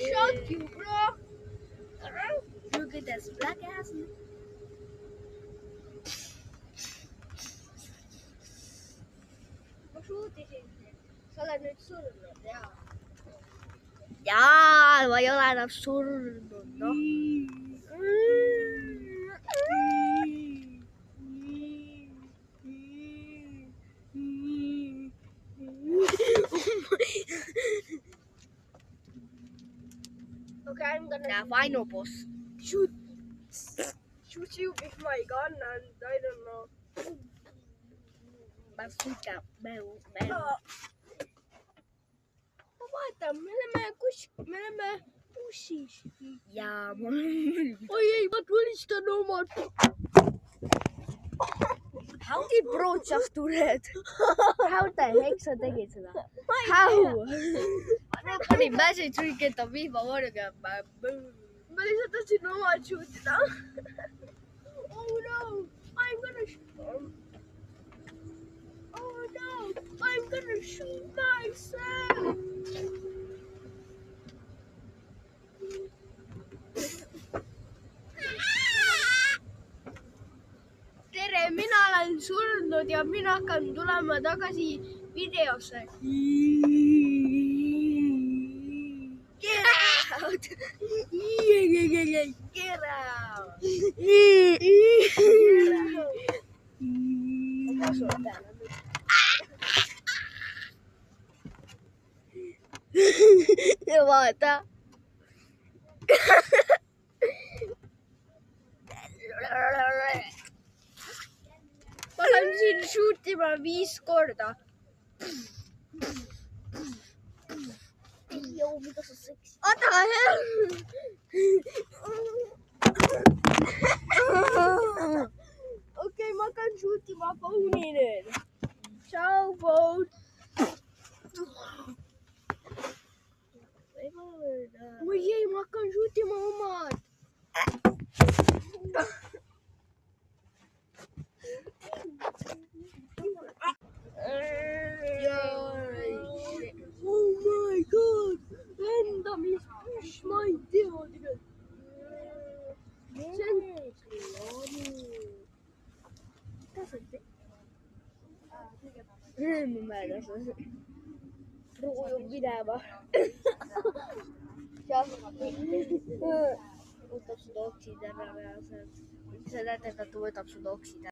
Shot you, bro. Look at this black ass. Ma suutisin. Sa oled nüüd surnud, jaa. Jaa, ma ei ole enam surnud, noh. Okay, I'm gonna... The final boss. Shoot you with my gun and I don't know. Bazooka. Vaata, me oleme bussis. Jaa, oi ei, ma tulistan omad. Howdy, bro, just tuled. How the heck sa tegid seda? How? Bro, pani message riketa vihma varjuga. Ma lihtsalt tahtsin omad shootida. Oh no, I'm gonna shoot myself. Tere, mina olen surnud ja mina hakkan tulema tagasi videosse. Get out! Get out! Ja vaata. Ma olen siin shootima 5 korda. Joo, mitä sä seksi? What the hell? Okei, mä hakkan shootima phone'i nüüd. Ciao, phone. Oi ei, ma hakkan shootima omad. Oh my god, lendamispüss, ma ei tea tegelikult. Ma mäletan. Proovib minema. Võtab su doksid ära ja sa näed, et ta võtab su doksid ära.